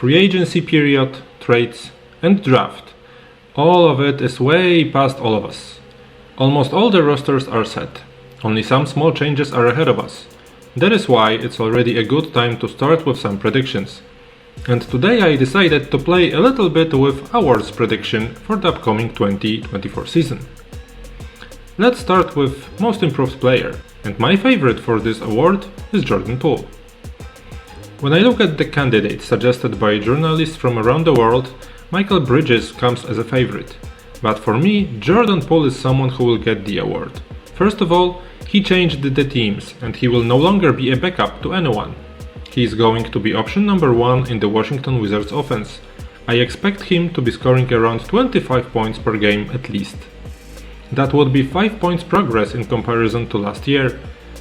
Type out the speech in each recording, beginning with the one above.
free agency period, trades, and draft. All of it is way past all of us. Almost all the rosters are set. Only some small changes are ahead of us. That is why it's already a good time to start with some predictions. And today I decided to play a little bit with awards prediction for the upcoming 2024 season. Let's start with Most Improved Player, and my favorite for this award is Jordan Poole. When I look at the candidates suggested by journalists from around the world, Mikal Bridges comes as a favorite. But for me, Jordan Poole is someone who will get the award. First of all, he changed the teams and he will no longer be a backup to anyone. He is going to be option number 1 in the Washington Wizards offense. I expect him to be scoring around 25 points per game at least. That would be 5 points progress in comparison to last year.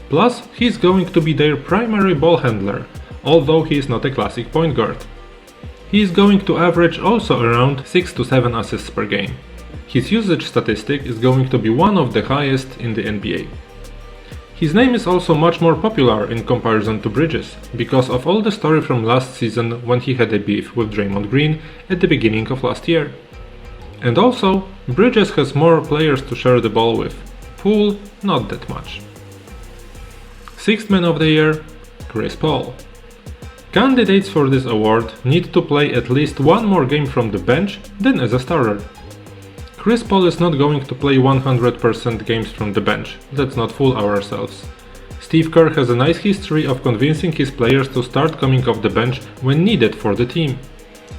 Plus, he is going to be their primary ball handler, although he is not a classic point guard. He is going to average also around 6 to 7 assists per game. His usage statistic is going to be one of the highest in the NBA. His name is also much more popular in comparison to Bridges, because of all the story from last season when he had a beef with Draymond Green at the beginning of last year. And also, Bridges has more players to share the ball with, Poole not that much. Sixth Man of the Year, Chris Paul. Candidates for this award need to play at least one more game from the bench than as a starter. Chris Paul is not going to play 100% games from the bench, let's not fool ourselves. Steve Kerr has a nice history of convincing his players to start coming off the bench when needed for the team.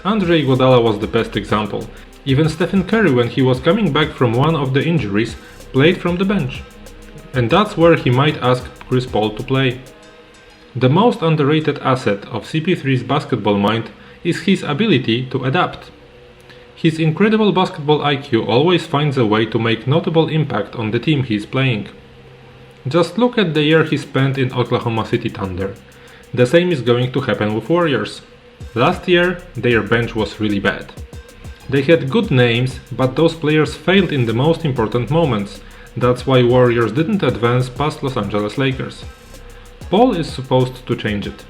Andre Iguodala was the best example. Even Stephen Curry, when he was coming back from one of the injuries, played from the bench. And that's where he might ask Chris Paul to play. The most underrated asset of CP3's basketball mind is his ability to adapt. His incredible basketball IQ always finds a way to make notable impact on the team he is playing. Just look at the year he spent in Oklahoma City Thunder. The same is going to happen with Warriors. Last year, their bench was really bad. They had good names, but those players failed in the most important moments. That's why Warriors didn't advance past Los Angeles Lakers. Paul is supposed to change it.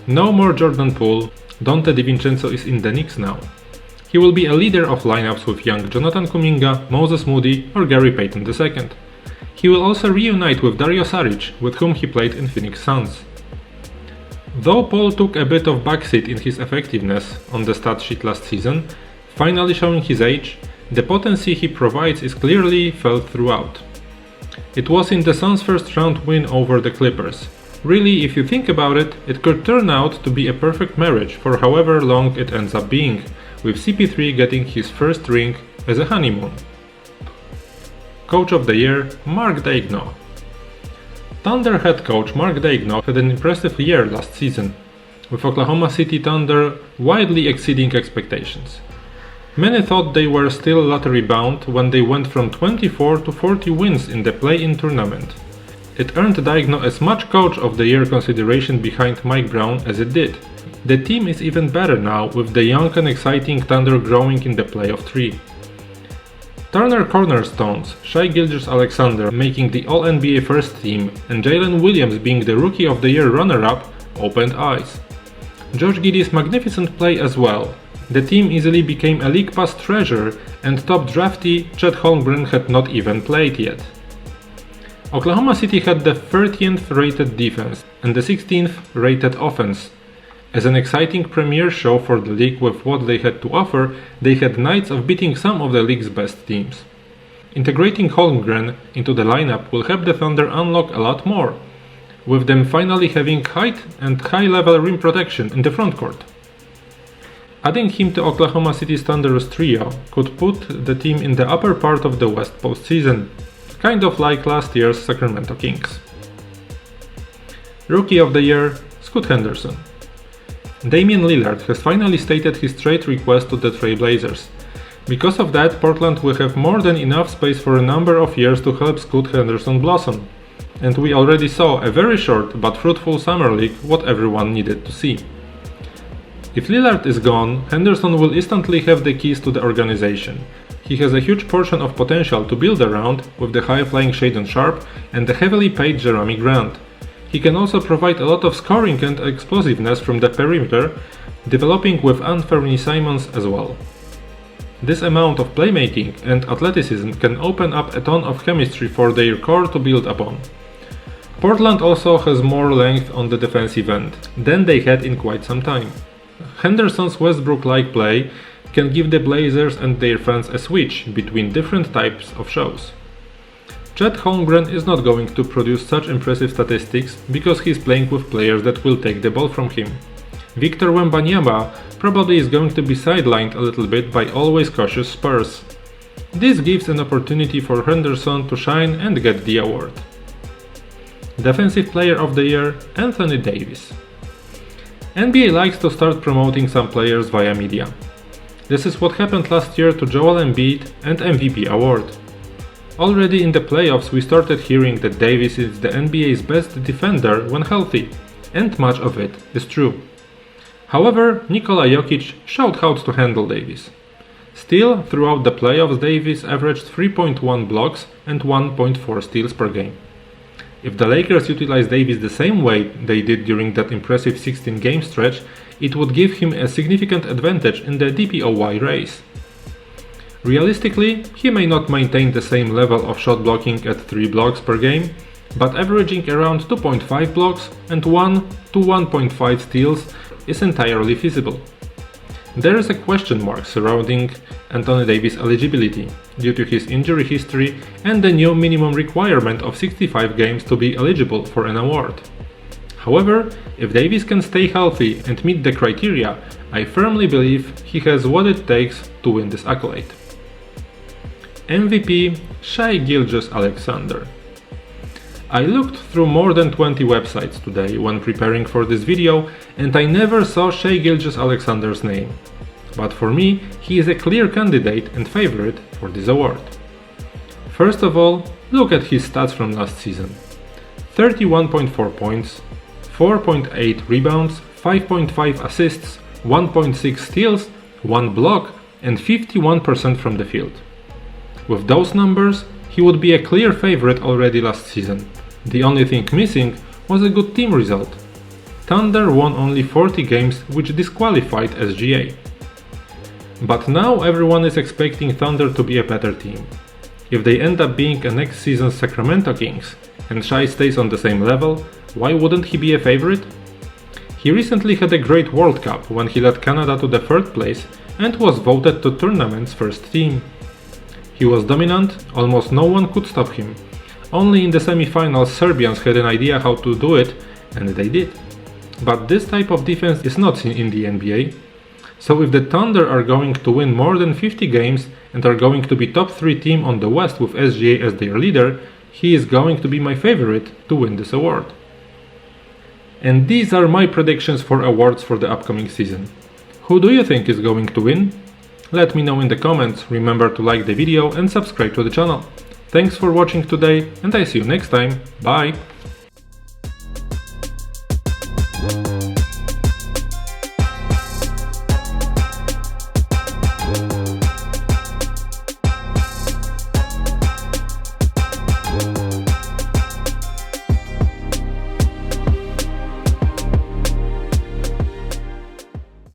No more Jordan Poole, Donte DiVincenzo is in the Knicks now. He will be a leader of lineups with young Jonathan Kuminga, Moses Moody or Gary Payton II. He will also reunite with Dario Saric, with whom he played in Phoenix Suns. Though Paul took a bit of backseat in his effectiveness on the stat sheet last season, finally showing his age, the potency he provides is clearly felt throughout. It was in the Suns' first round win over the Clippers. Really, if you think about it, it could turn out to be a perfect marriage for however long it ends up being, with CP3 getting his first ring as a honeymoon. Coach of the Year, Mark Daigneault. Thunder head coach Mark Daigneault had an impressive year last season, with Oklahoma City Thunder widely exceeding expectations. Many thought they were still lottery bound when they went from 24 to 40 wins in the play-in tournament. It earned Daigneault as much Coach of the Year consideration behind Mike Brown as it did. The team is even better now, with the young and exciting Thunder growing in the playoff 3. Turner cornerstones, Shai Gilgeous-Alexander making the All-NBA first team and Jalen Williams being the Rookie of the Year runner-up opened eyes. Josh Giddey's magnificent play as well. The team easily became a League Pass treasure and top draftee Chet Holmgren had not even played yet. Oklahoma City had the 13th rated defense and the 16th rated offense. As an exciting premiere show for the league with what they had to offer, they had nights of beating some of the league's best teams. Integrating Holmgren into the lineup will help the Thunder unlock a lot more, with them finally having height and high-level rim protection in the frontcourt. Adding him to Oklahoma City's Thunder's trio could put the team in the upper part of the West postseason, kind of like last year's Sacramento Kings. Rookie of the Year, Scoot Henderson. Damian Lillard has finally stated his trade request to the Trail Blazers. Because of that, Portland will have more than enough space for a number of years to help Scoot Henderson blossom. And we already saw a very short but fruitful summer league, what everyone needed to see. If Lillard is gone, Henderson will instantly have the keys to the organization. He has a huge portion of potential to build around with the high-flying Shaedon Sharpe and the heavily paid Jerami Grant. he can also provide a lot of scoring and explosiveness from the perimeter, developing with Anfernee Simons as well. This amount of playmaking and athleticism can open up a ton of chemistry for their core to build upon. Portland also has more length on the defensive end than they had in quite some time. Henderson's Westbrook-like play can give the Blazers and their fans a switch between different types of shows. Chet Holmgren is not going to produce such impressive statistics because he's playing with players that will take the ball from him. Victor Wembanyama probably is going to be sidelined a little bit by always cautious Spurs. This gives an opportunity for Henderson to shine and get the award. Defensive Player of the Year, Anthony Davis. NBA likes to start promoting some players via media. This is what happened last year to Joel Embiid and MVP award. Already in the playoffs we started hearing that Davis is the NBA's best defender when healthy, and much of it is true. However, Nikola Jokic showed how to handle Davis. Still, throughout the playoffs Davis averaged 3.1 blocks and 1.4 steals per game. If the Lakers utilize Davis the same way they did during that impressive 16-game stretch, it would give him a significant advantage in the DPOY race. Realistically, he may not maintain the same level of shot blocking at 3 blocks per game, but averaging around 2.5 blocks and 1 to 1.5 steals is entirely feasible. There is a question mark surrounding Anthony Davis' eligibility due to his injury history and the new minimum requirement of 65 games to be eligible for an award. However, if Davis can stay healthy and meet the criteria, I firmly believe he has what it takes to win this accolade. MVP Shai Gilgeous-Alexander. I looked through more than 20 websites today when preparing for this video and I never saw Shai Gilgeous-Alexander's name. But for me, he is a clear candidate and favorite for this award. First of all, look at his stats from last season. 31.4 points, 4.8 rebounds, 5.5 assists, 1.6 steals, 1 block and 51% from the field. With those numbers, he would be a clear favorite already last season. The only thing missing was a good team result. Thunder won only 40 games, which disqualified SGA. But now everyone is expecting Thunder to be a better team. If they end up being a next season's Sacramento Kings and Shai stays on the same level, why wouldn't he be a favorite? He recently had a great World Cup when he led Canada to the 3rd place and was voted to tournament's first team. He was dominant, almost no one could stop him. Only in the semi-finals Serbians had an idea how to do it, and they did. But this type of defense is not seen in the NBA. So if the Thunder are going to win more than 50 games and are going to be top 3 team on the West with SGA as their leader, he is going to be my favorite to win this award. And these are my predictions for awards for the upcoming season. Who do you think is going to win? Let me know in the comments, remember to like the video and subscribe to the channel. Thanks for watching today and I see you next time, bye!